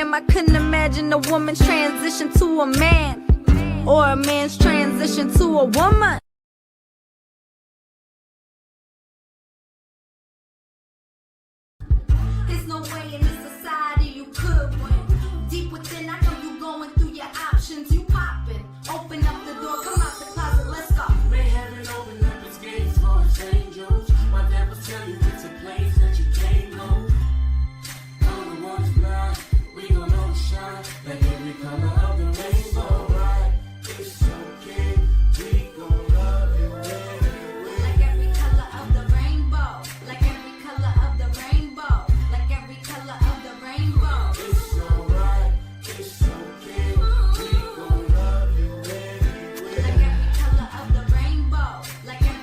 damn, I couldn't imagine a woman's transition to a man, or a man's transition to a woman. There's no way in this society you could win. Deep within, I know you going through your options. You popping, open up the door, come out the closet, let's go. May heaven open up its gates for its angels. My dad was telling you it's a place that you can't go. All the ones blind, we gon' outshine like every color of the rainbow. Right? It's okay, we gon' love you anyway. Like every color of the rainbow, like every color of the rainbow, like every color of the rainbow. It's alright, it's okay, we gon' love you anyway. Like every color of the rainbow, like every.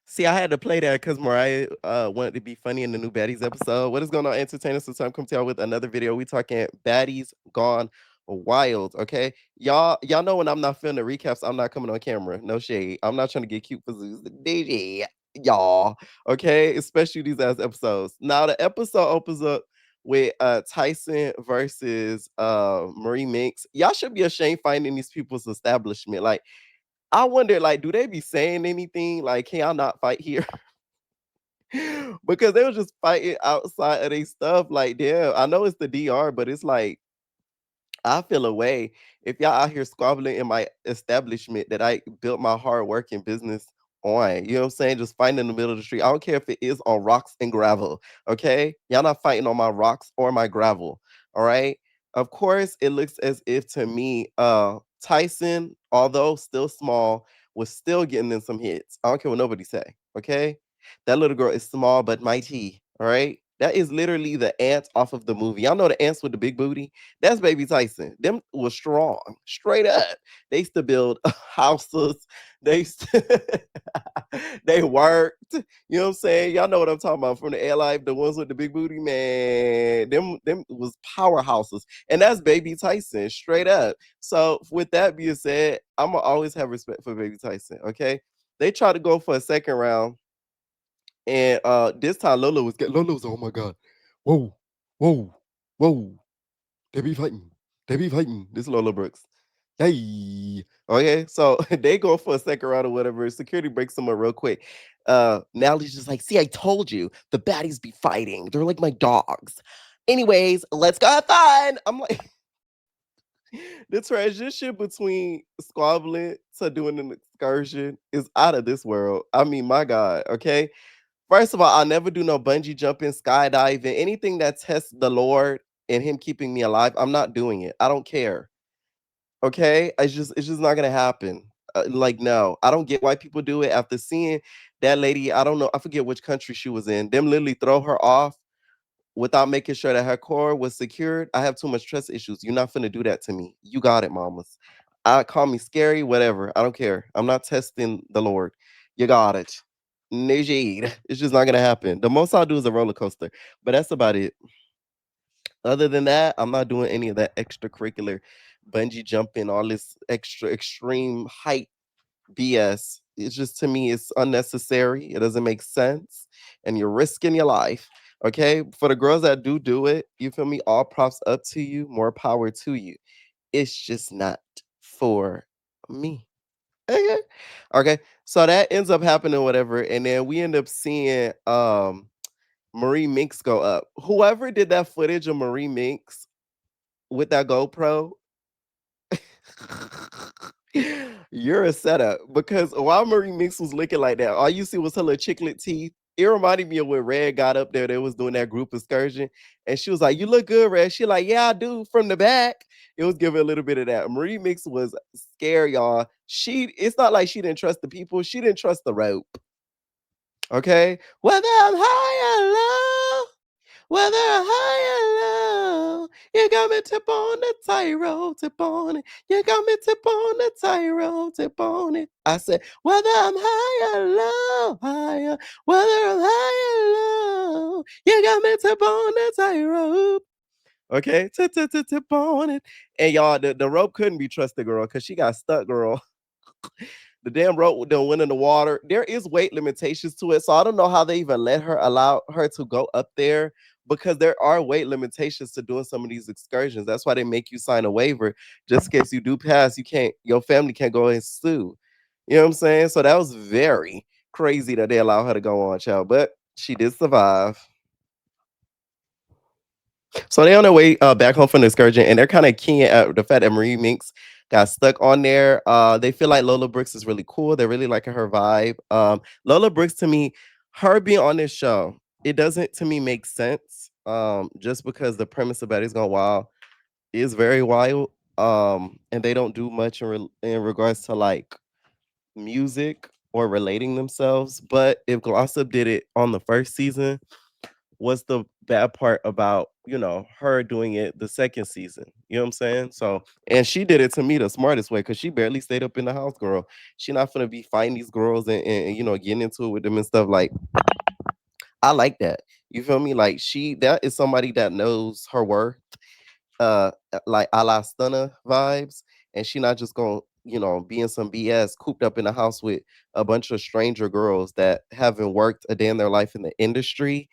See, I had to play that because Mariah wanted to be funny in the new Baddies episode. What is going on, entertainers? So time come to y'all with another video. We talking Baddies Gone Wild. Okay, y'all know when I'm not filming the recaps, I'm not coming on camera. No shade. I'm not trying to get cute for Zeus. DJ, y'all. Okay, especially these ass episodes. Now the episode opens up with Tyson versus Marie Minx. Y'all should be ashamed finding these people's establishment. Like, I wonder, like, do they be saying anything? Like, can y'all not fight here? Because they were just fighting outside of their stuff. Like, damn, I know it's the DR, but it's like, I feel a way if y'all out here squabbling in my establishment that I built my hard work and business on. You know what I'm saying? Just fighting in the middle of the street. I don't care if it is on rocks and gravel. Okay. Y'all not fighting on my rocks or my gravel. All right. Of course, it looks as if to me, Tyson, although still small, was still getting in some hits. I don't care what nobody say. Okay. That little girl is small but mighty. All right. That is literally the ants off of the movie. Y'all know the ants with the big booty? That's Baby Tyson. Them was strong, straight up. They used to build houses. They used to they worked. You know what I'm saying? Y'all know what I'm talking about from the air life. The ones with the big booty, man. Them was powerhouses, and that's Baby Tyson, straight up. So with that being said, I'm gonna always have respect for Baby Tyson. Okay, they tried to go for a second round. And this time Lola was oh my god. Whoa, whoa, whoa. They be fighting. They be fighting. This Lola Brooks. Hey. Okay, so they go for a second round or whatever. Security breaks them up real quick. Natalie's just like, see, I told you the baddies be fighting. They're like my dogs. Anyways, let's go have fun. I'm like, the transition between squabbling to doing an excursion is out of this world. I mean, my God, okay. First of all, I'll never do no bungee jumping, skydiving, anything that tests the Lord and Him keeping me alive. I'm not doing it. I don't care. Okay, it's just not gonna happen. Like, no, I don't get why people do it. After seeing that lady, I don't know, I forget which country she was in. Them literally throw her off without making sure that her core was secured. I have too much trust issues. You're not finna do that to me. You got it, mamas. I call me scary, whatever. I don't care. I'm not testing the Lord. You got it. Najid. It's just not gonna happen. The most I'll do is a roller coaster, but that's about it. Other than that, I'm not doing any of that extracurricular bungee jumping, all this extra extreme height BS. It's just, to me, it's unnecessary. It doesn't make sense, and you're risking your life. Okay, for the girls that do it, you feel me? All props up to you. More power to you. It's just not for me. Okay. Okay. So that ends up happening, whatever, and then we end up seeing Marie Minx go up. Whoever did that footage of Marie Minx with that GoPro, you're a setup, because while Marie Minx was looking like that, all you see was her little chiclet teeth. It reminded me of when Red got up there. They was doing that group excursion, and she was like, "You look good, Red." She like, "Yeah, I do." From the back, it was giving a little bit of that. Marie Minx was scared, y'all. It's not like she didn't trust the people. She didn't trust the rope. Okay, whether I'm high or low. Whether high or low, you got me tip on the tightrope, tip on it. You got me tip on the tightrope, tip on it. I said, whether I'm high or low, higher. Whether I'm high or low, you got me tip on the tightrope. Okay, tip on it. And y'all, the rope couldn't be trusted, girl, because she got stuck, girl. The damn rope don't went in the water. There is weight limitations to it, so I don't know how they even let her allow her to go up there because there are weight limitations to doing some of these excursions. That's why they make you sign a waiver just in case you do pass. You can't, your family can't go and sue. You know what I'm saying? So that was very crazy that they allow her to go on, child. But she did survive. So they on their way back home from the excursion, and they're kind of keen at the fact that Marie Minx got stuck on there. They feel like Lola Brooks is really cool. They're really liking her vibe. Lola Brooks, to me, her being on this show, it doesn't to me make sense. Just because the premise of Betty's Gone Wild is very wild. And they don't do much in regards to like music or relating themselves. But if Glossop did it on the first season, what's the bad part about, her doing it the second season? You know what I'm saying? So, and she did it to me the smartest way because she barely stayed up in the house, girl. She not gonna be fighting these girls and getting into it with them and stuff. Like, I like that. You feel me? Like that is somebody that knows her worth, like a la Stunner vibes, and she not just gonna, be in some BS cooped up in the house with a bunch of stranger girls that haven't worked a day in their life in the industry.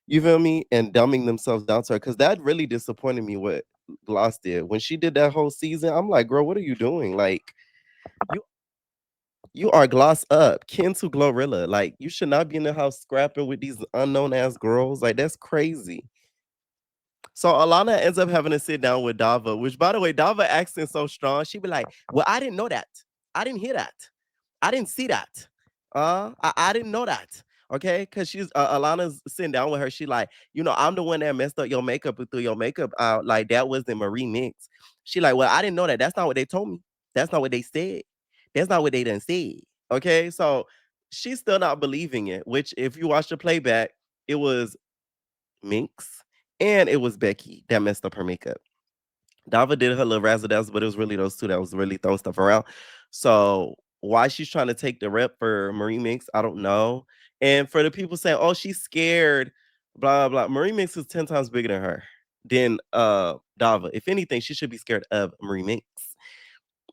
You feel me? And dumbing themselves down to her. Cause that really disappointed me what Gloss did. When she did that whole season, I'm like, girl, what are you doing? Like, you you are Gloss up, kin to Glorilla. Like, you should not be in the house scrapping with these unknown ass girls. Like, that's crazy. So Alana ends up having to sit down with Dava, which by the way, Dava accent so strong, she be like, well, I didn't know that. I didn't hear that. I didn't see that. I didn't know that. Okay, because she's Alana's sitting down with her. She like, I'm the one that messed up your makeup and threw your makeup out. Like that was the Marie Mix. She like, well, I didn't know that. That's not what they told me. That's not what they said. That's not what they done said. Okay, so she's still not believing it. Which, if you watch the playback, it was Minx and it was Becky that messed up her makeup. Dava did her little razzle dazzle, but it was really those two that was really throwing stuff around. So why she's trying to take the rep for Marie Minx, I don't know. And for the people saying, "Oh, she's scared," blah blah blah. Marie Minx is 10 times bigger than her, than Dava. If anything, she should be scared of Marie Minx.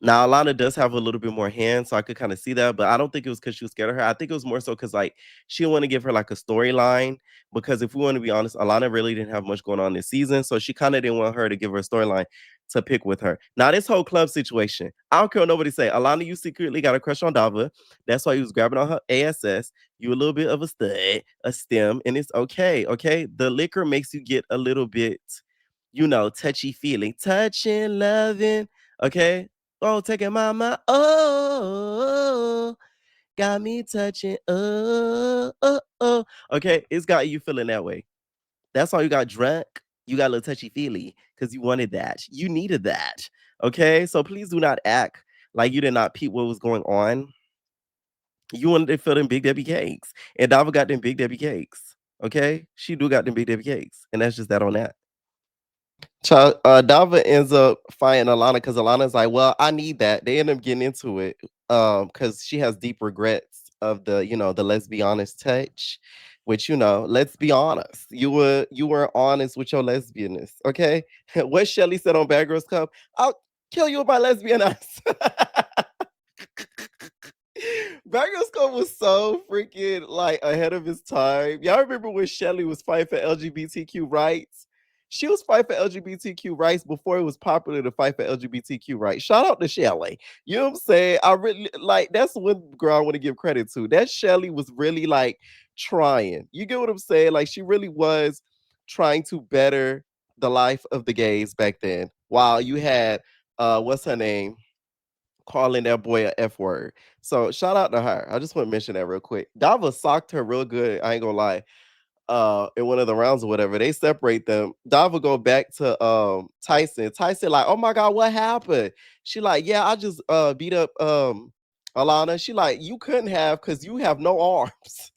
Now, Alana does have a little bit more hands, so I could kind of see that, but I don't think it was because she was scared of her. I think it was more so because like she didn't want to give her like a storyline. Because if we want to be honest, Alana really didn't have much going on this season, so she kind of didn't want her to give her a storyline to pick with her. Now, this whole club situation, I don't care what nobody say. Alana, you secretly got a crush on Dava. That's why you was grabbing on her ASS. You a little bit of a stud, a stem, and it's okay. Okay, the liquor makes you get a little bit, touchy feeling, touching, loving. Okay, oh, taking my mind. Oh, got me touching. Oh. Okay, it's got you feeling that way. That's why you got drunk. You got a little touchy feely because you wanted that. You needed that. Okay, so please do not act like you did not peep what was going on. You wanted to feel them Big Debbie cakes, and Dava got them Big Debbie cakes. Okay, she do got them Big Debbie cakes, and that's just that on that. Child, Dava ends up fighting Alana because Alana's like, well, I need that. They end up getting into it because she has deep regrets of the let's be honest touch, which let's be honest. You were honest with your lesbianness, okay? What Shelly said on Bad Girls Club, I'll kill you with my lesbian ass. Bagger Scope was so freaking like ahead of his time. Y'all remember when Shelly was fighting for LGBTQ rights? She was fighting for LGBTQ rights before it was popular to fight for LGBTQ rights. Shout out to Shelly. You know what I'm saying? I really like that's one girl I want to give credit to. That Shelly was really like trying. You get what I'm saying? Like she really was trying to better the life of the gays back then. While you had what's her name? Calling that boy a F word. So shout out to her. I just want to mention that real quick. Dava socked her real good. I ain't gonna lie. In one of the rounds or whatever, they separate them. Dava go back to Tyson. Tyson like, oh my god, what happened? She like, yeah, I just beat up Alana. She like, you couldn't have because you have no arms.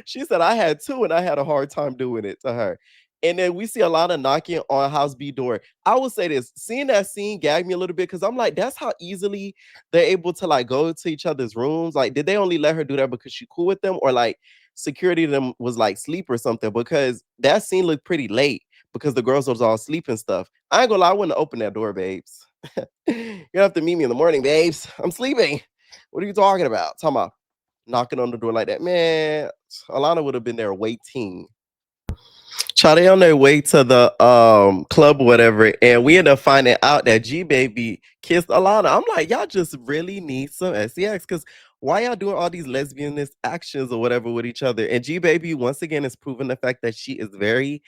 She said I had two and I had a hard time doing it to her. And then we see a lot of knocking on House B door. I will say this, seeing that scene gagged me a little bit because I'm like, that's how easily they're able to like go to each other's rooms. Like, did they only let her do that because she cool with them, or like security to them was like sleep or something? Because that scene looked pretty late because the girls was all asleep and stuff. I ain't gonna lie, I wouldn't open that door, babes. You have to meet me in the morning, babes. I'm sleeping. What are you talking about? Talking about knocking on the door like that. Man, Alana would have been there waiting. Child, they on their way to the club or whatever, and we end up finding out that G Baby kissed Alana. I'm like, y'all just really need some sex because why y'all doing all these lesbianist actions or whatever with each other? And G Baby once again is proving the fact that she is very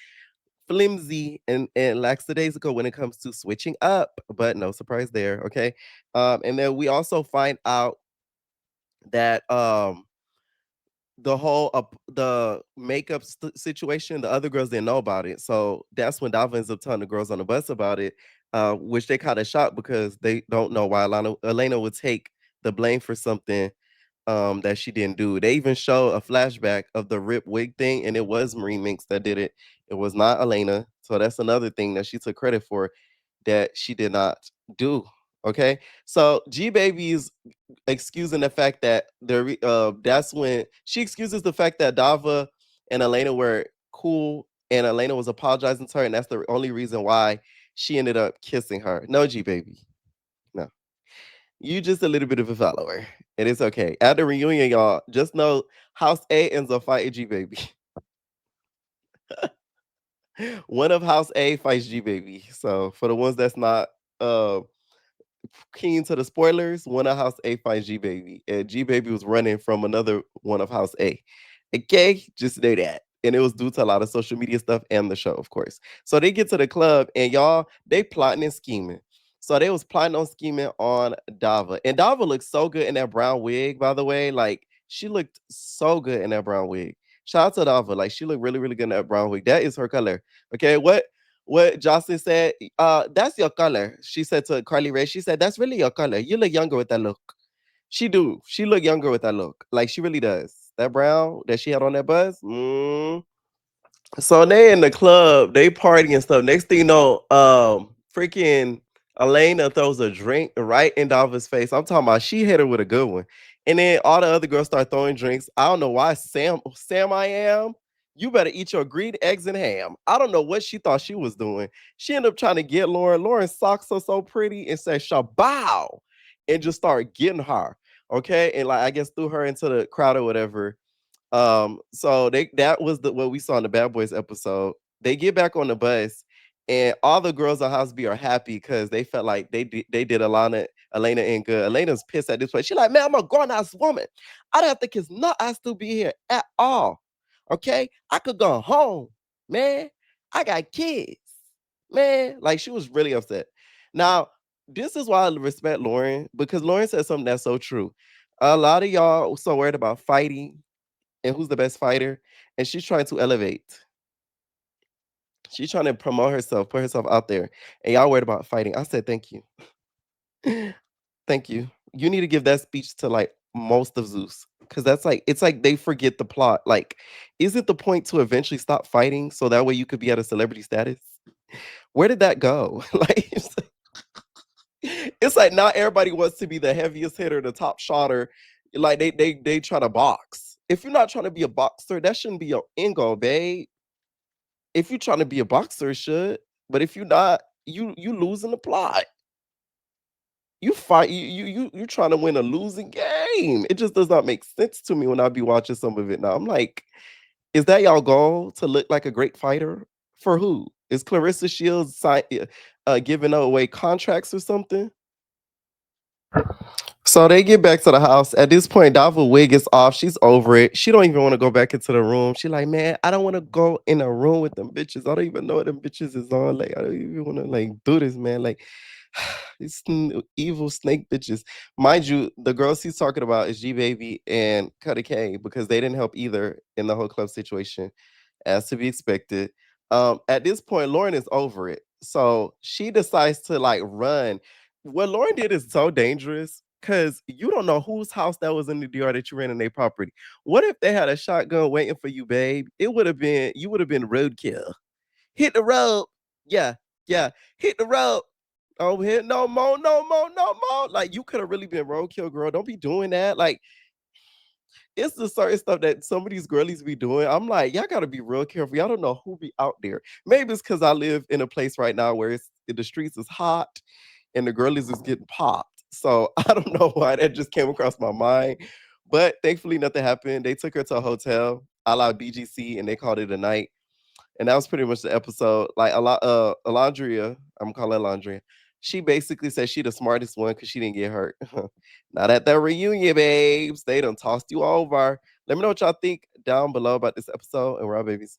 flimsy and lackadaisical when it comes to switching up. But no surprise there, okay. And then we also find out that the whole the makeup situation, the other girls didn't know about it. So that's when Dava ends up telling the girls on the bus about it, which they kind of shocked because they don't know why Elena would take the blame for something that she didn't do. They even show a flashback of the rip wig thing, and it was Marie Minx that did it. It was not Elena. So that's another thing that she took credit for that she did not do. Okay. So G Baby's excusing the fact that that's when she excuses the fact that Dava and Elena were cool and Elena was apologizing to her, and that's the only reason why she ended up kissing her. No, G Baby. No. You just a little bit of a follower. And it's okay. At the reunion, y'all, just know House A ends up fighting G Baby. One of House A fights G Baby. So for the ones that's not uh keen to the spoilers, one of House A finds G Baby, and G Baby was running from another one of House A. Okay, just know that. And it was due to a lot of social media stuff and the show, of course. So they get to the club, and y'all, they plotting and scheming. So they was plotting on scheming on Dava. And Dava looked so good in that brown wig, by the way. Like, she looked so good in that brown wig. Shout out to Dava. Like, she looked really, really good in that brown wig. That is her color. Okay, what Jocelyn said, that's your color. She said to Carly Rae, she said, that's really your color. You look younger with that look. She do. She look younger with that look. Like she really does. That brown that she had on that buzz. So they in the club, they party and stuff. Next thing you know, freaking Elena throws a drink right in Dava's face. I'm talking about she hit her with a good one. And then all the other girls start throwing drinks. I don't know why Sam I am. You better eat your green eggs and ham. I don't know what she thought she was doing. She ended up trying to get Lauren. Lauren's socks are so pretty and said shabow and just started getting her. Okay. And like I guess threw her into the crowd or whatever. So that was what we saw in the Bad Boys episode. They get back on the bus, and all the girls on House B are happy because they felt like they did Elena in good. Elena's pissed at this point. She's like, man, I'm a grown ass woman. I don't think it's not I still be here at all. Okay, I could go home, man. I got kids, man. Like she was really upset. Now, this is why I respect Lauren because Lauren said something that's so true. A lot of y'all so worried about fighting and who's the best fighter, and she's trying to elevate. She's trying to promote herself, put herself out there, and y'all worried about fighting. I said, thank you, thank you. You need to give that speech to like most of Zeus, because that's like it's like they forget the plot. Like, is it the point to eventually stop fighting so that way you could be at a celebrity status? Where did that go? Like, it's like not everybody wants to be the heaviest hitter, the top shotter. Like they try to box. If you're not trying to be a boxer, that shouldn't be your end goal, babe. If you're trying to be a boxer, it should. But if you're not, you losing the plot. You fight you trying to win a losing game. It just does not make sense to me when I be watching some of it now. I'm like, is that y'all goal to look like a great fighter? For who? Is Clarissa Shields giving away contracts or something? So they get back to the house. At this point, Dava wig is off. She's over it. She don't even want to go back into the room. She like, man, I don't want to go in a room with them bitches. I don't even know what them bitches is on. Like, I don't even want to like do this, man. Like, these evil snake bitches. Mind you, the girls he's talking about is G Baby and Cuddy K because they didn't help either in the whole club situation, as to be expected. At this point, Lauren is over it. So she decides to like run. What Lauren did is so dangerous because you don't know whose house that was in the DR that you ran in their property. What if they had a shotgun waiting for you, babe? It would have been you would have been roadkill. Hit the road. Yeah, yeah. Hit the road. Oh, hit no more, no more, no more. Like you could have really been roadkill, girl. Don't be doing that. Like it's the certain stuff that some of these girlies be doing. I'm like, y'all gotta be real careful. Y'all don't know who be out there. Maybe it's because I live in a place right now where the streets is hot and the girlies is getting popped. So I don't know why that just came across my mind. But thankfully nothing happened. They took her to a hotel, a la BGC, and they called it a night. And that was pretty much the episode. Like a lot Alondria, I'm calling Alondria. She basically said she the smartest one because she didn't get hurt. Not at the reunion, babes. They done tossed you over. Let me know what y'all think down below about this episode and Raw Babies.